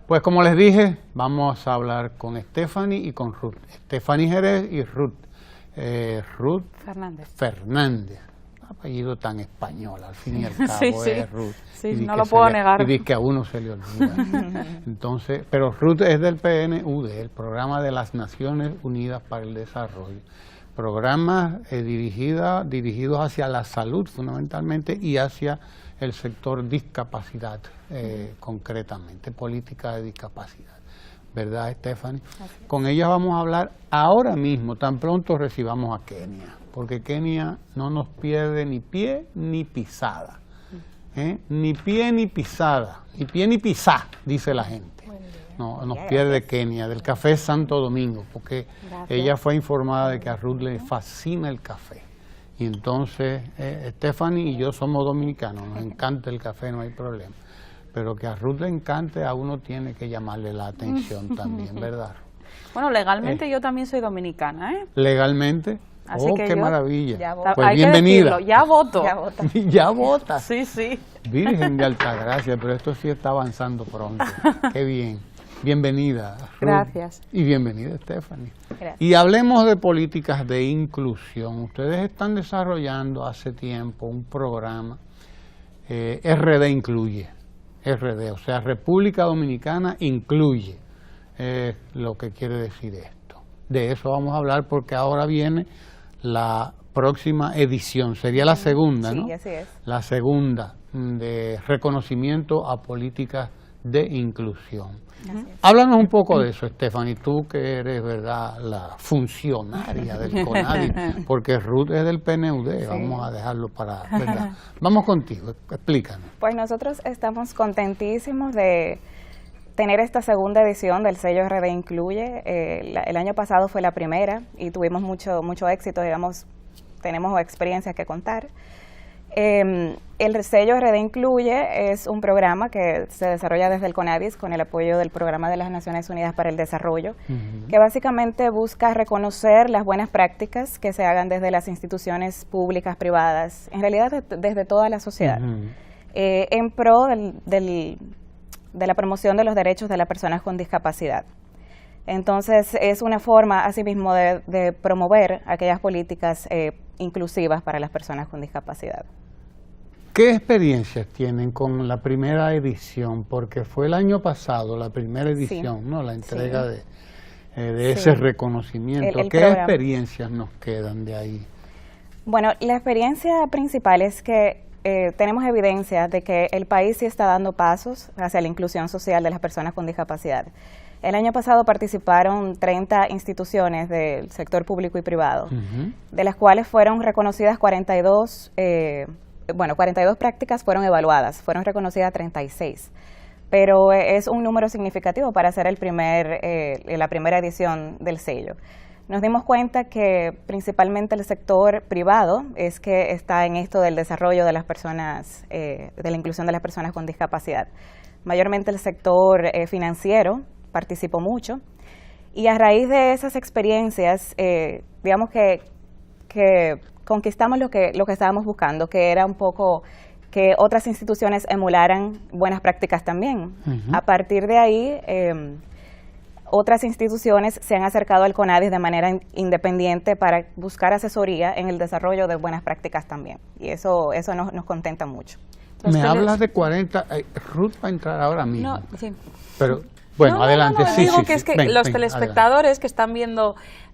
Pues como les dije, vamos a hablar con Stephanie y con Ruth. Stephanie Jerez y Ruth Fernández. Apellido tan español, al fin y al cabo, sí. Ruth. Sí, no lo puedo negar. Y dice que a uno se le olvida. Entonces, pero Ruth es del PNUD, el Programa de las Naciones Unidas para el Desarrollo. Programas dirigidos hacia la salud fundamentalmente y hacia el sector discapacidad, concretamente, política de discapacidad. ¿Verdad, Stephanie? Con ella vamos a hablar ahora mismo, tan pronto recibamos a Kenia, porque Kenia no nos pierde ni pie ni pisada. Ni pie ni pisada, ni pie ni pisá, dice la gente. No, nos pierde Kenia, del Café Santo Domingo, porque ella fue informada de que a Ruth le fascina el café. Y entonces, Stephanie y yo somos dominicanos, nos encanta el café, no hay problema. Pero que a Ruth le encante, a uno tiene que llamarle la atención también, ¿verdad? Bueno, legalmente yo también soy dominicana, ¿eh? ¿Legalmente? Así que qué maravilla. Pues hay bienvenida. Que ya voto. Ya vota. Sí, sí. Virgen de Altagracia, pero esto sí está avanzando pronto. Qué bien. Bienvenida, Ruth. Gracias. Y bienvenida, Stephanie. Gracias. Y hablemos de políticas de inclusión. Ustedes están desarrollando hace tiempo un programa, RD Incluye. RD, o sea, República Dominicana Incluye, lo que quiere decir esto. De eso vamos a hablar porque ahora viene la próxima edición, sería la segunda, ¿no? Sí, así es. La segunda de reconocimiento a políticas de inclusión. Háblanos un poco de eso, Stephanie, tú que eres, ¿verdad?, la funcionaria del CONADI, porque Ruth es del PNUD, sí. Vamos a dejarlo para, ¿verdad? Vamos contigo, explícanos. Pues nosotros estamos contentísimos de tener esta segunda edición del sello RD Incluye. El año pasado fue la primera y tuvimos mucho éxito, digamos, tenemos experiencias que contar. El sello RD Incluye es un programa que se desarrolla desde el CONADIS con el apoyo del Programa de las Naciones Unidas para el Desarrollo, que básicamente busca reconocer las buenas prácticas que se hagan desde las instituciones públicas, privadas, en realidad desde toda la sociedad, en pro de la promoción de los derechos de las personas con discapacidad. Entonces, es una forma, asimismo, de promover aquellas políticas inclusivas para las personas con discapacidad. ¿Qué experiencias tienen con la primera edición? Porque fue el año pasado la primera edición, sí, ¿no? La entrega de ese reconocimiento. ¿Qué programa, experiencias nos quedan de ahí? Bueno, la experiencia principal es que tenemos evidencia de que el país sí está dando pasos hacia la inclusión social de las personas con discapacidad. El año pasado participaron 30 instituciones del sector público y privado, de las cuales fueron reconocidas 42 prácticas fueron evaluadas, fueron reconocidas 36, pero es un número significativo para hacer la primera edición del sello. Nos dimos cuenta que principalmente el sector privado es que está en esto del desarrollo de las personas, de la inclusión de las personas con discapacidad. Mayormente el sector financiero participó mucho y a raíz de esas experiencias, digamos que conquistamos lo que estábamos buscando, que era un poco que otras instituciones emularan buenas prácticas también. A partir de ahí, otras instituciones se han acercado al CONADIS de manera independiente para buscar asesoría en el desarrollo de buenas prácticas también. Y eso nos contenta mucho. Me hablas de 40, Ruth va a entrar ahora mismo. No, sí. Pero bueno, adelante. Sí, digo que es que los telespectadores adelante, que están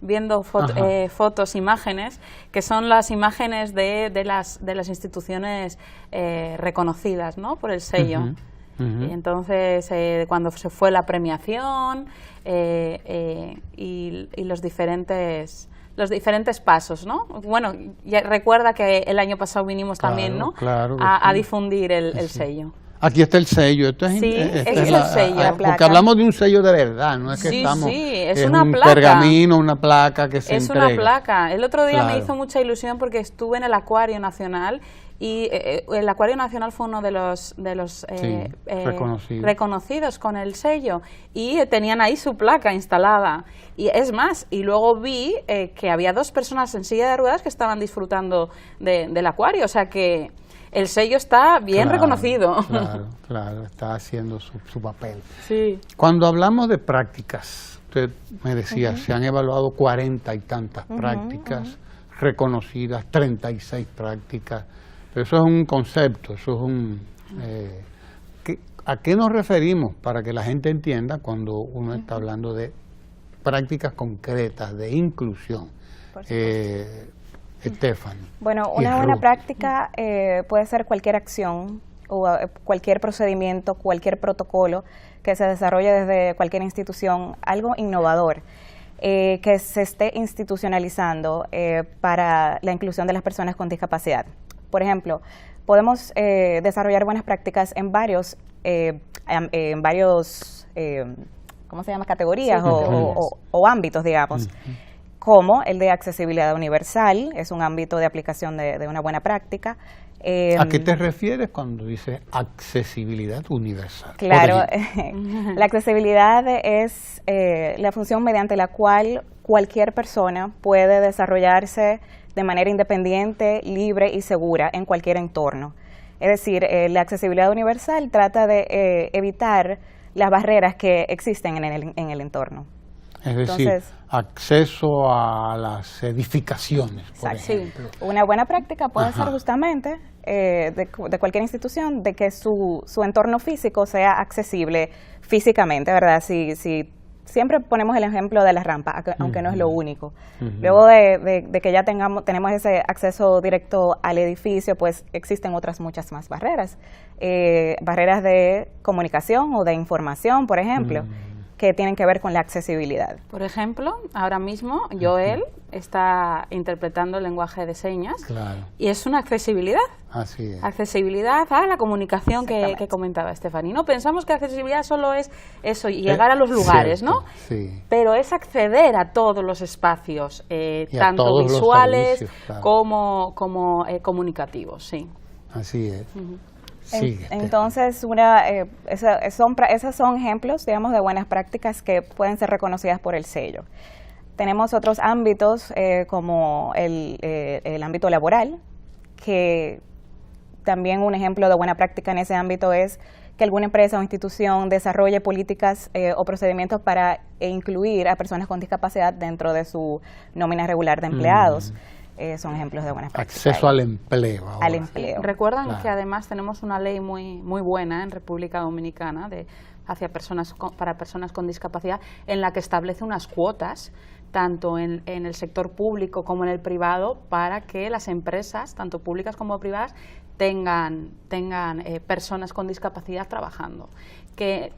viendo fotos, imágenes, que son las imágenes de las instituciones reconocidas, ¿no?, por el sello. Y entonces, cuando se fue la premiación y los diferentes pasos, ¿no? Bueno, ya recuerda que el año pasado vinimos también, ¿no?, a difundir el sello. Aquí está el sello. Esto es, ese es el sello. La placa. Porque hablamos de un sello de verdad, no es que estamos... Sí, es una placa. Un pergamino, una placa que se entrega. Es una placa. El otro día me hizo mucha ilusión porque estuve en el Acuario Nacional y el Acuario Nacional fue uno de los reconocidos con el sello y tenían ahí su placa instalada. Y es más, y luego vi que había 2 personas en silla de ruedas que estaban disfrutando del acuario, o sea que el sello está bien reconocido. Claro, está haciendo su papel. Sí. Cuando hablamos de prácticas, usted me decía, se han evaluado 40 y tantas prácticas reconocidas, 36 prácticas, pero eso es un concepto, eso es un... ¿A qué nos referimos para que la gente entienda cuando uno está hablando de prácticas concretas, de inclusión? Stephanie. Bueno, una buena práctica puede ser cualquier acción o cualquier procedimiento, cualquier protocolo que se desarrolle desde cualquier institución, algo innovador que se esté institucionalizando para la inclusión de las personas con discapacidad. Por ejemplo, podemos desarrollar buenas prácticas en varios ¿cómo se llama? Categorías o ámbitos, digamos. Como el de accesibilidad universal, es un ámbito de aplicación de una buena práctica. ¿A qué te refieres cuando dices accesibilidad universal? Claro, la accesibilidad es la función mediante la cual cualquier persona puede desarrollarse de manera independiente, libre y segura en cualquier entorno. Es decir, la accesibilidad universal trata de evitar las barreras que existen en el entorno. Es decir, acceso a las edificaciones, por ejemplo. Sí. Una buena práctica puede ser justamente de cualquier institución, de que su entorno físico sea accesible físicamente, ¿verdad? Si siempre ponemos el ejemplo de la rampa, aunque no es lo único. Luego de que ya tenemos ese acceso directo al edificio, pues existen otras muchas más barreras. Barreras de comunicación o de información, por ejemplo, que tienen que ver con la accesibilidad. Por ejemplo, ahora mismo Joel está interpretando el lenguaje de señas y es una accesibilidad. Así es. Accesibilidad a la comunicación que comentaba Stephanie. No pensamos que accesibilidad solo es eso, llegar a los lugares, cierto, ¿no? Sí. Pero es acceder a todos los espacios, tanto todos visuales los servicios, como comunicativos, sí. Así es. Entonces, esos son ejemplos, digamos, de buenas prácticas que pueden ser reconocidas por el sello. Tenemos otros ámbitos como el ámbito laboral, que también un ejemplo de buena práctica en ese ámbito es que alguna empresa o institución desarrolle políticas o procedimientos para incluir a personas con discapacidad dentro de su nómina regular de empleados. Son ejemplos de buenas prácticas. Acceso al empleo. Ahora. Al empleo. Recuerdan que además tenemos una ley muy buena en República Dominicana para personas con discapacidad, en la que establece unas cuotas tanto en el sector público como en el privado, para que las empresas, tanto públicas como privadas, tengan personas con discapacidad trabajando. Que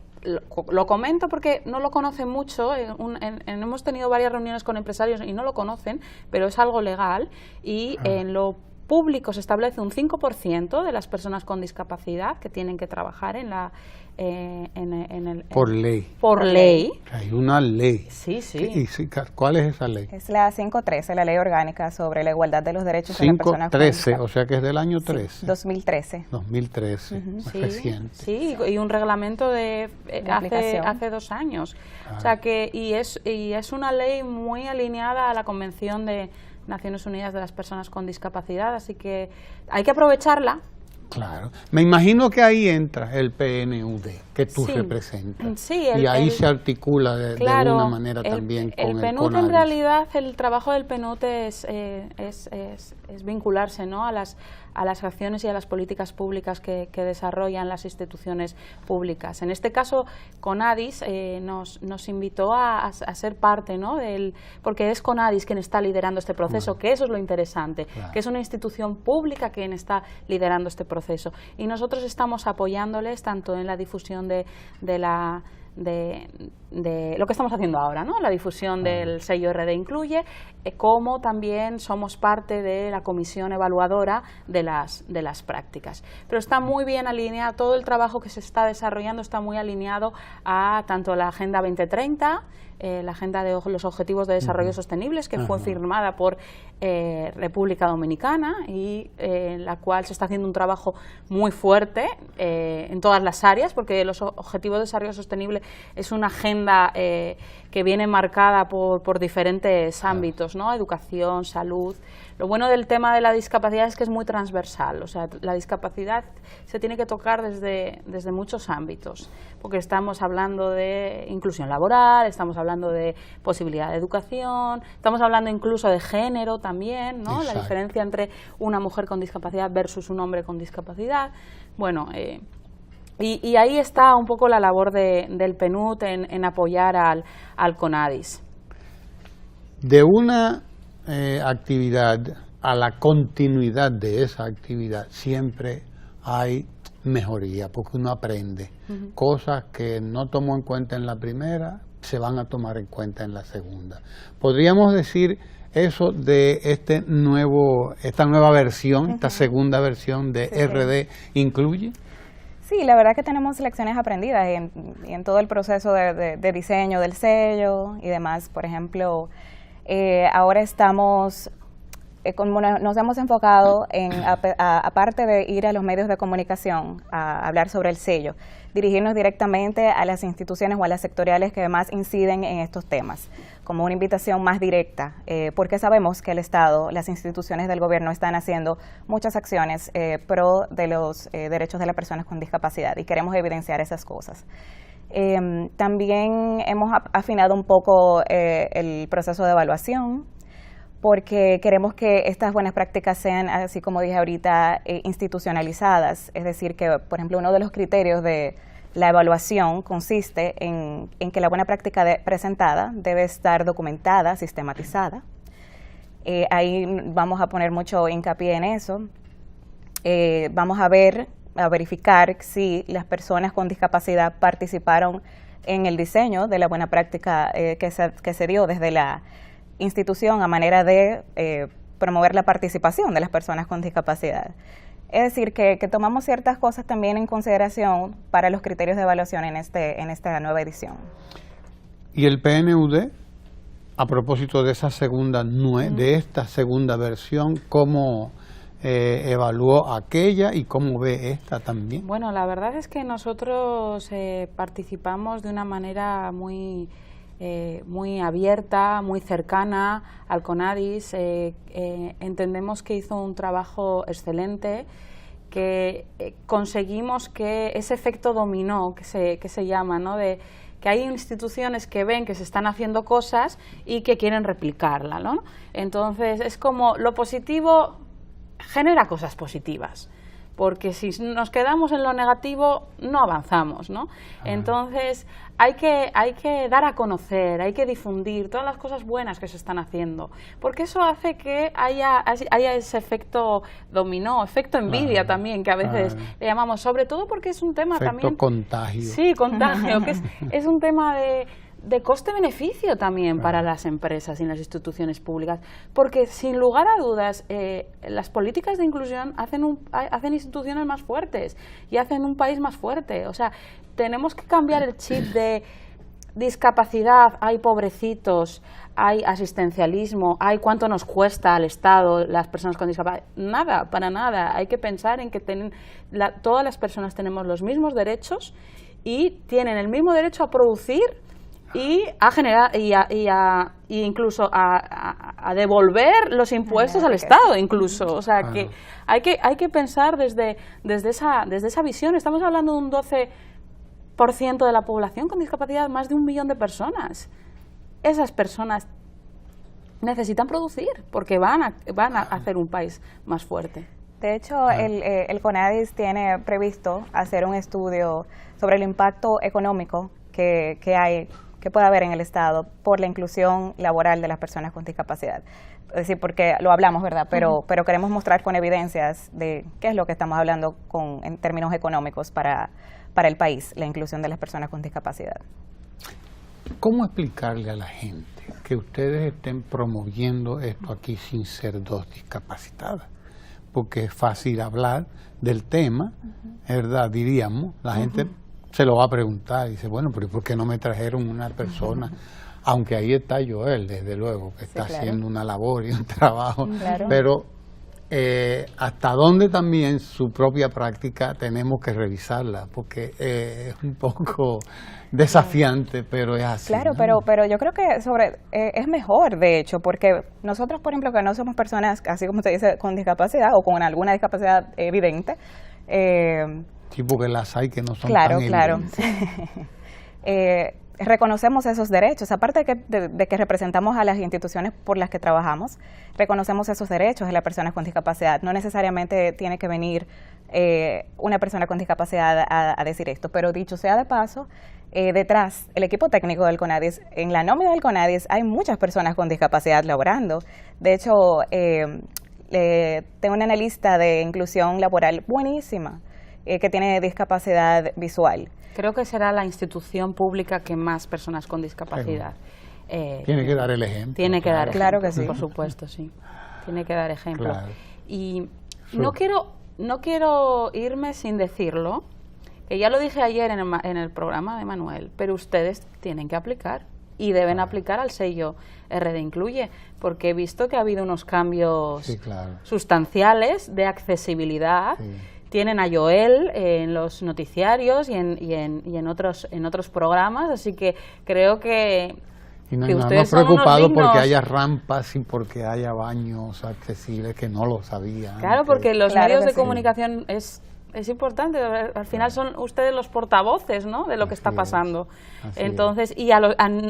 lo comento porque no lo conocen mucho, hemos tenido varias reuniones con empresarios y no lo conocen, pero es algo legal y en lo público se establece un 5% de las personas con discapacidad que tienen que trabajar por ley. Por ley. Hay una ley. Sí, sí. ¿Cuál es esa ley? Es la 513, la Ley Orgánica sobre la Igualdad de los Derechos de las Personas con Discapacidad. 513, o sea que es del año 13. 2013. 2013, reciente. Sí, y un reglamento de hace 2 años. O sea que y es una ley muy alineada a la Convención de Naciones Unidas de las Personas con Discapacidad, así que hay que aprovecharla. Claro. Me imagino que ahí entra el PNUD, que tú representas. Sí, y ahí se articula de una manera también con el PNUD. CONADIS. En realidad, el trabajo del PNUD es vincularse, ¿no?, a las acciones y a las políticas públicas que desarrollan las instituciones públicas. En este caso, CONADIS nos invitó a ser parte, ¿no?, porque es CONADIS quien está liderando este proceso, que eso es lo interesante, que es una institución pública quien está liderando este proceso. Y nosotros estamos apoyándoles tanto en la difusión de lo que estamos haciendo ahora, ¿no?, la difusión del sello RD Incluye, como también somos parte de la comisión evaluadora de las prácticas. Pero está muy bien alineado, todo el trabajo que se está desarrollando está muy alineado a tanto la Agenda 2030, la Agenda de los Objetivos de Desarrollo Sostenibles, que fue firmada por República Dominicana y en la cual se está haciendo un trabajo muy fuerte en todas las áreas, porque los Objetivos de Desarrollo Sostenible es una agenda que viene marcada por diferentes ámbitos, ¿no?, educación, salud, Lo bueno del tema de la discapacidad es que es muy transversal, o sea, la discapacidad se tiene que tocar desde muchos ámbitos, porque estamos hablando de inclusión laboral, estamos hablando de posibilidad de educación, estamos hablando incluso de género también, ¿no? La diferencia entre una mujer con discapacidad versus un hombre con discapacidad. Bueno, y ahí está un poco la labor del PNUD en apoyar al CONADIS. De una actividad a la continuidad de esa actividad siempre hay mejoría, porque uno aprende. Cosas que no tomó en cuenta en la primera se van a tomar en cuenta en la segunda. ¿Podríamos decir eso de esta nueva versión, esta segunda versión de RD Incluye? Sí, la verdad que tenemos lecciones aprendidas en todo el proceso de diseño del sello y demás. Por ejemplo, ahora estamos, como nos hemos enfocado en, aparte de ir a los medios de comunicación a hablar sobre el sello, dirigirnos directamente a las instituciones o a las sectoriales que más inciden en estos temas, como una invitación más directa, porque sabemos que el Estado, las instituciones del gobierno están haciendo muchas acciones pro de los derechos de las personas con discapacidad y queremos evidenciar esas cosas. También hemos afinado un poco el proceso de evaluación, porque queremos que estas buenas prácticas sean, así como dije ahorita, institucionalizadas. Es decir, que, por ejemplo, uno de los criterios de la evaluación consiste en que la buena práctica presentada debe estar documentada, sistematizada. Ahí vamos a poner mucho hincapié en eso. Vamos a verificar si las personas con discapacidad participaron en el diseño de la buena práctica que se dio desde la institución a manera de promover la participación de las personas con discapacidad. Es decir, que tomamos ciertas cosas también en consideración para los criterios de evaluación en esta nueva edición. Y el PNUD, a propósito de esa de esta segunda versión, ¿cómo evaluó aquella y cómo ve esta también? Bueno, la verdad es que nosotros participamos de una manera muy abierta, muy cercana al CONADIS. Entendemos que hizo un trabajo excelente, que conseguimos que ese efecto dominó, que se llama, ¿no? De que hay instituciones que ven que se están haciendo cosas y que quieren replicarla, ¿no? Entonces es como lo positivo genera cosas positivas, porque si nos quedamos en lo negativo no avanzamos, ¿no? Entonces hay que dar a conocer, hay que difundir todas las cosas buenas que se están haciendo, porque eso hace que haya ese efecto dominó, efecto envidia también, que a veces le llamamos, sobre todo porque es un tema efecto también... contagio. Sí, contagio, que es un tema de coste-beneficio también para las empresas y las instituciones públicas, porque sin lugar a dudas las políticas de inclusión hacen instituciones más fuertes y hacen un país más fuerte. O sea, tenemos que cambiar el chip de discapacidad, hay pobrecitos, hay asistencialismo, hay cuánto nos cuesta al Estado las personas con discapacidad. Nada, para nada. Hay que pensar en que todas las personas tenemos los mismos derechos y tienen el mismo derecho a producir y a generar y incluso a devolver los impuestos al Estado, incluso. O sea, que hay que pensar desde esa visión. Estamos hablando de un 12% de la población con discapacidad, más de 1 millón de personas. Esas personas necesitan producir porque van a hacer un país más fuerte. De hecho, el CONADIS tiene previsto hacer un estudio sobre el impacto económico que puede haber en el Estado por la inclusión laboral de las personas con discapacidad. Es decir, porque lo hablamos, ¿verdad? Pero queremos mostrar con evidencias de qué es lo que estamos hablando en términos económicos para el país, la inclusión de las personas con discapacidad. ¿Cómo explicarle a la gente que ustedes estén promoviendo esto aquí sin ser dos discapacitadas? Porque es fácil hablar del tema, ¿verdad? Diríamos, la gente se lo va a preguntar y dice, bueno, pero ¿por qué no me trajeron una persona? Aunque ahí está Joel, desde luego, que está haciendo una labor y un trabajo, pero hasta dónde también su propia práctica tenemos que revisarla, porque es un poco desafiante, pero es así. Claro, ¿no? pero yo creo que es mejor, de hecho, porque nosotros, por ejemplo, que no somos personas, así como se dice, con discapacidad o con alguna discapacidad evidente. Sí, porque las hay que no son claro, tan claro. evidentes. Reconocemos esos derechos, aparte de que representamos a las instituciones por las que trabajamos, reconocemos esos derechos de las personas con discapacidad. No necesariamente tiene que venir una persona con discapacidad a decir esto, pero dicho sea de paso, detrás, el equipo técnico del CONADIS, en la nómina del CONADIS hay muchas personas con discapacidad laborando. De hecho, tengo una analista de inclusión laboral buenísima que tiene discapacidad visual. Creo que será la institución pública que más personas con discapacidad. Tiene que dar el ejemplo. Tiene que dar ejemplo, claro que sí. Por supuesto, sí. Tiene que dar ejemplo. Claro. Y no quiero irme sin decirlo, que ya lo dije ayer en el programa de Manuel, pero ustedes tienen que aplicar y deben aplicar al sello RD Incluye, porque he visto que ha habido unos cambios sustanciales de accesibilidad. Sí. Tienen a Joel en los noticiarios y en otros programas, así que creo que y no, que no ustedes estamos preocupados porque haya rampas y porque haya baños accesibles, que no lo sabían. Claro, porque los medios de sí. comunicación es importante. Al final son ustedes los portavoces, ¿no?, de lo que está pasando. Entonces, y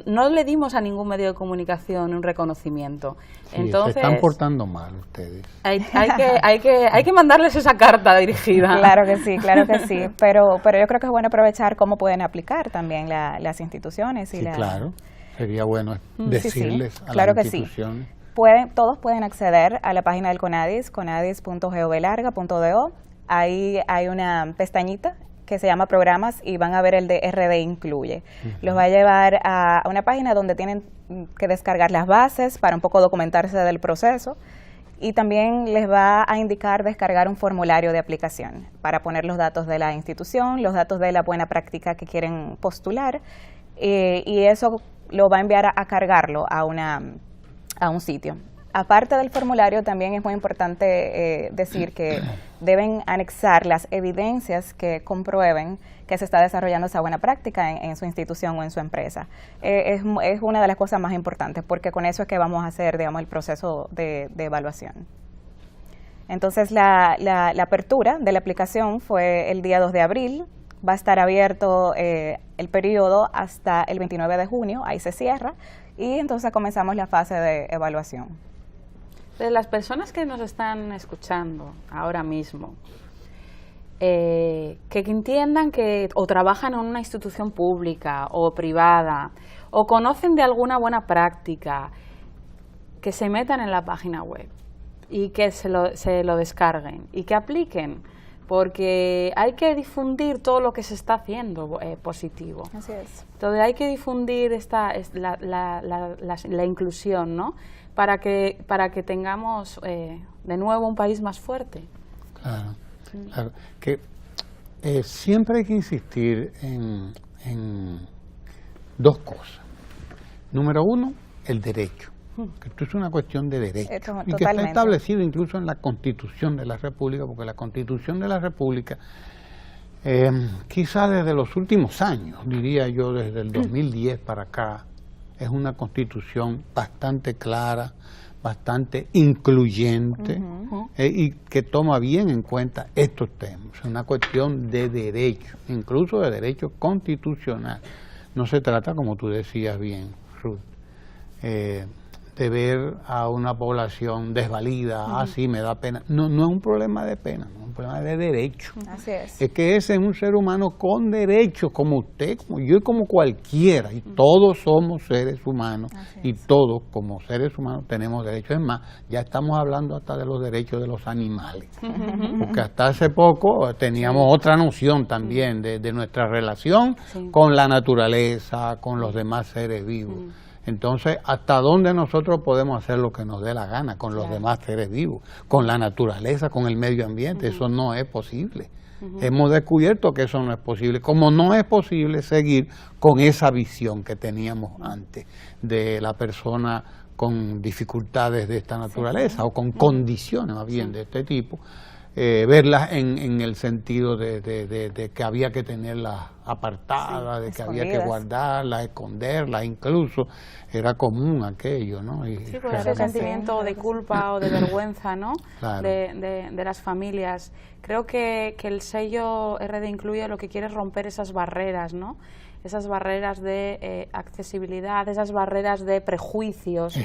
no le dimos a ningún medio de comunicación un reconocimiento. Sí, entonces, se están portando mal ustedes. Hay que mandarles esa carta dirigida. Claro que sí, pero yo creo que es bueno aprovechar cómo pueden aplicar también las instituciones. Y claro, sería bueno decirles a claro las que instituciones. Sí. Todos pueden acceder a la página del CONADIS, conadis.govlarga.do. Ahí hay una pestañita que se llama Programas y van a ver el de RD Incluye. Los va a llevar a una página donde tienen que descargar las bases para un poco documentarse del proceso y también les va a indicar descargar un formulario de aplicación para poner los datos de la institución, los datos de la buena práctica que quieren postular y eso lo va a enviar a cargarlo a un sitio. Aparte del formulario, también es muy importante decir que deben anexar las evidencias que comprueben que se está desarrollando esa buena práctica en su institución o en su empresa. Es una de las cosas más importantes, porque con eso es que vamos a hacer, digamos, el proceso de evaluación. Entonces, la apertura de la aplicación fue el día 2 de abril. Va a estar abierto el periodo hasta el 29 de junio, ahí se cierra, y entonces comenzamos la fase de evaluación. De las personas que nos están escuchando ahora mismo, que entiendan que o trabajan en una institución pública o privada o conocen de alguna buena práctica, que se metan en la página web y que se lo descarguen y que apliquen, porque hay que difundir todo lo que se está haciendo positivo. Así es. Entonces hay que difundir la inclusión, ¿no?, para que tengamos de nuevo un país más fuerte. Claro, claro. Que siempre hay que insistir en dos cosas. Número uno, el derecho. Que esto es una cuestión de derecho y que está establecido incluso en la Constitución de la República, porque la Constitución de la República, quizá desde los últimos años, diría yo desde el 2010 para acá, es una Constitución bastante clara, bastante incluyente y que toma bien en cuenta estos temas. Es una cuestión de derecho, incluso de derecho constitucional. No se trata, como tú decías bien, Ruth, de ver a una población desvalida, sí, me da pena. No, no es un problema de pena, es un problema de derecho. Así es. Es que ese es un ser humano con derechos, como usted, como yo y como cualquiera, y todos somos seres humanos, y todos como seres humanos tenemos derechos. Es más, ya estamos hablando hasta de los derechos de los animales, porque hasta hace poco teníamos otra noción también de nuestra relación con la naturaleza, con los demás seres vivos. Entonces, ¿hasta dónde nosotros podemos hacer lo que nos dé la gana con los demás seres vivos, con la naturaleza, con el medio ambiente? Eso no es posible. Hemos descubierto que eso no es posible, como no es posible seguir con esa visión que teníamos antes de la persona con dificultades de esta naturaleza o con condiciones más bien de este tipo, verlas en el sentido de que había que tenerlas apartadas, de que había que guardarlas, esconderlas, incluso era común aquello, ¿no? Y sí, por ese sentimiento de culpa o de vergüenza, ¿no? Claro. De las familias. Creo que el sello RD Incluye lo que quiere es romper esas barreras, ¿no? Esas barreras de accesibilidad, esas barreras de prejuicios,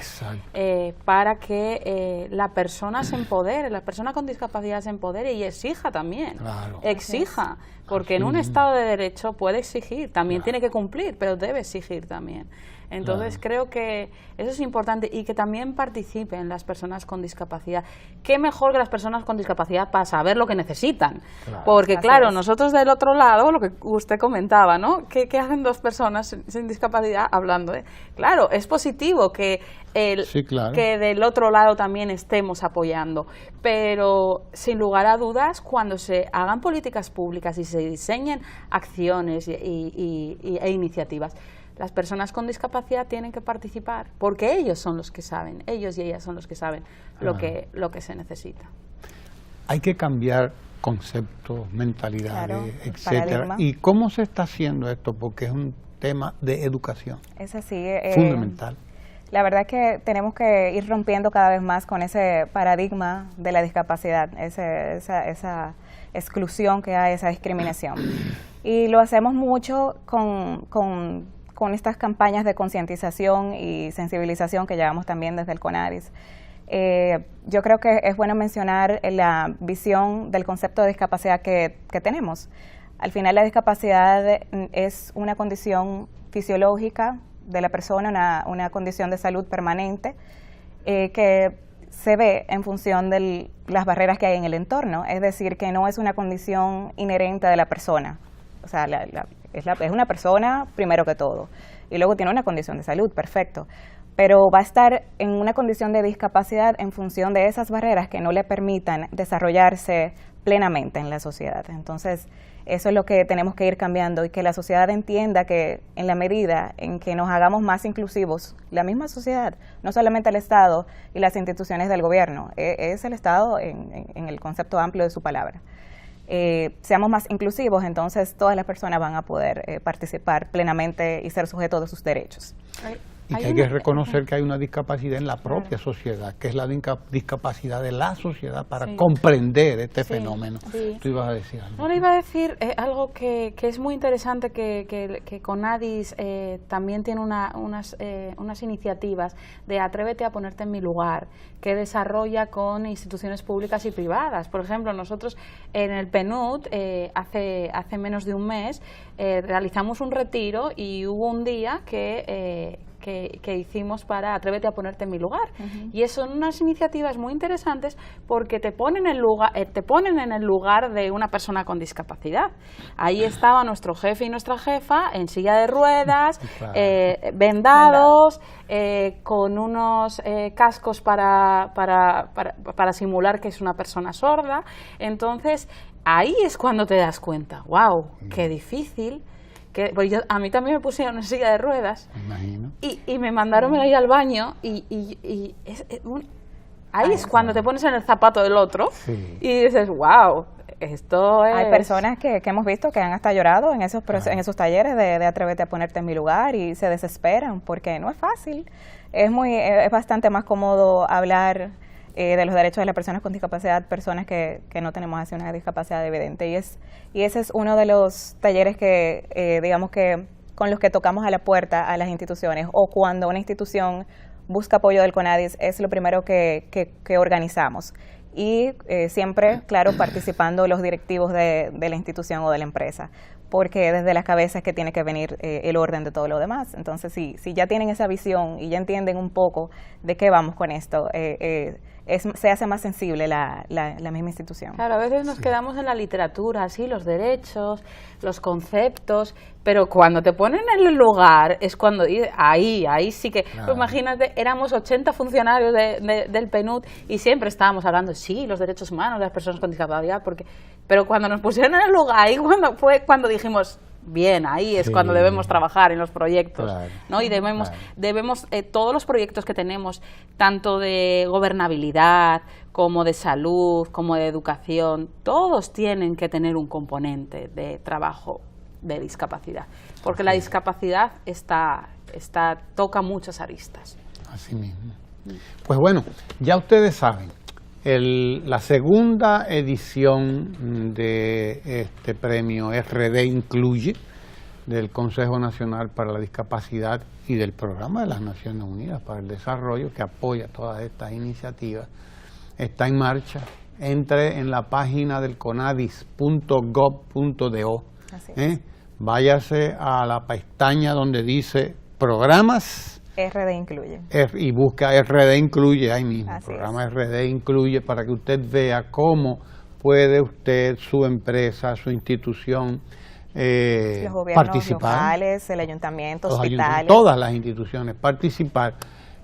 para que la persona se empodere, la persona con discapacidad se empodere y exija también, exija, porque en un Estado de Derecho puede exigir, también tiene que cumplir, pero debe exigir también. Entonces creo que eso es importante y que también participen las personas con discapacidad. ¿Qué mejor que las personas con discapacidad para saber lo que necesitan? Porque claro, nosotros del otro lado, lo que usted comentaba, ¿no? ¿Qué hacen dos personas sin discapacidad hablando? Claro, es positivo que que del otro lado también estemos apoyando, pero sin lugar a dudas, cuando se hagan políticas públicas y se diseñen acciones e iniciativas, las personas con discapacidad tienen que participar, porque ellos son los que saben, ellos y ellas son los que saben lo que se necesita. Hay que cambiar conceptos, mentalidades, etcétera. ¿Y cómo se está haciendo esto? Porque es un tema de educación. Es así. Fundamental. La verdad es que tenemos que ir rompiendo cada vez más con ese paradigma de la discapacidad, esa exclusión que hay, esa discriminación. Y lo hacemos mucho con estas campañas de concientización y sensibilización que llevamos también desde el CONADIS. Yo creo que es bueno mencionar la visión del concepto de discapacidad que tenemos. Al final, la discapacidad es una condición fisiológica de la persona, una condición de salud permanente que se ve en función de las barreras que hay en el entorno. Es decir, que no es una condición inherente de la persona. O sea, es una persona primero que todo. Y luego tiene una condición de salud, perfecto. Pero va a estar en una condición de discapacidad en función de esas barreras que no le permitan desarrollarse plenamente en la sociedad. Entonces, eso es lo que tenemos que ir cambiando y que la sociedad entienda que en la medida en que nos hagamos más inclusivos, la misma sociedad, no solamente el Estado y las instituciones del gobierno, es el Estado en el concepto amplio de su palabra. Seamos más inclusivos, entonces todas las personas van a poder participar plenamente y ser sujetos de sus derechos. Y que hay que reconocer que hay una discapacidad en la propia sociedad, que es la discapacidad de la sociedad para comprender este fenómeno. Tú ibas a decir algo. No, le iba a decir algo que es muy interesante, que CONADIS también tiene unas iniciativas de Atrévete a ponerte en mi lugar, que desarrolla con instituciones públicas y privadas. Por ejemplo, nosotros en el PNUD hace menos de un mes realizamos un retiro y hubo un día que hicimos para Atrévete a ponerte en mi lugar. Y son unas iniciativas muy interesantes porque te ponen en el lugar de una persona con discapacidad. Ahí estaba nuestro jefe y nuestra jefa en silla de ruedas, vendados, con unos cascos para simular que es una persona sorda. Entonces, ahí es cuando te das cuenta, wow, qué difícil. Pues a mí también me pusieron en silla de ruedas. Me imagino. Y me mandaron a ir al baño ahí es cuando te pones en el zapato del otro y dices, wow, esto es... Hay personas que hemos visto que han hasta llorado en esos talleres de Atrévete a ponerte en mi lugar y se desesperan porque no es fácil. Es bastante más cómodo hablar de los derechos de las personas con discapacidad, personas que no tenemos así una discapacidad evidente. Y ese es uno de los talleres que, digamos que, con los que tocamos a la puerta a las instituciones, o cuando una institución busca apoyo del CONADIS, es lo primero que organizamos. Y siempre, claro, participando los directivos de la institución o de la empresa, porque desde las cabezas que tiene que venir el orden de todo lo demás. Entonces, si ya tienen esa visión y ya entienden un poco de qué vamos con esto, se hace más sensible la misma institución. Claro, a veces nos quedamos en la literatura, sí, los derechos, los conceptos, pero cuando te ponen en el lugar es cuando ahí sí que, pues imagínate, éramos 80 funcionarios del PNUD y siempre estábamos hablando, sí, los derechos humanos de las personas con discapacidad, pero cuando nos pusieron en el lugar, ahí fue cuando dijimos, bien, ahí es cuando debemos trabajar en los proyectos, ¿no? Y debemos todos los proyectos que tenemos, tanto de gobernabilidad como de salud, como de educación, todos tienen que tener un componente de trabajo de discapacidad, porque la discapacidad toca muchas aristas. Así mismo. Pues bueno, ya ustedes saben, la segunda edición de este premio RD Incluye del Consejo Nacional para la Discapacidad y del Programa de las Naciones Unidas para el Desarrollo, que apoya todas estas iniciativas, está en marcha. Entre en la página del conadis.gov.do, váyase a la pestaña donde dice Programas RD Incluye. Y busca RD Incluye ahí mismo, Así programa RD Incluye, para que usted vea cómo puede usted, su empresa, su institución, los gobiernos participar. locales, el ayuntamiento, hospitales. Todas las instituciones participar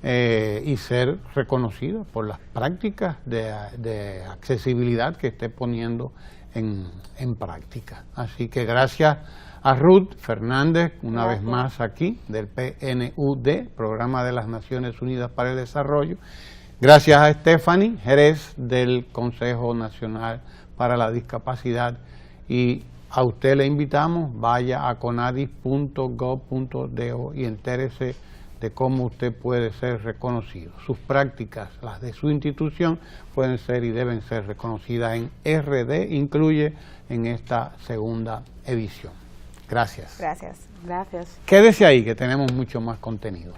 y ser reconocidos por las prácticas de accesibilidad que esté poniendo en práctica. Así que gracias a Ruth Fernández, una vez más aquí, del PNUD, Programa de las Naciones Unidas para el Desarrollo. Gracias a Stephanie Jerez, del Consejo Nacional para la Discapacidad. Y a usted le invitamos, vaya a conadis.gov.do y entérese de cómo usted puede ser reconocido. Sus prácticas, las de su institución, pueden ser y deben ser reconocidas en RD Incluye en esta segunda edición. Gracias. Gracias. Gracias. Quédese ahí que tenemos mucho más contenido.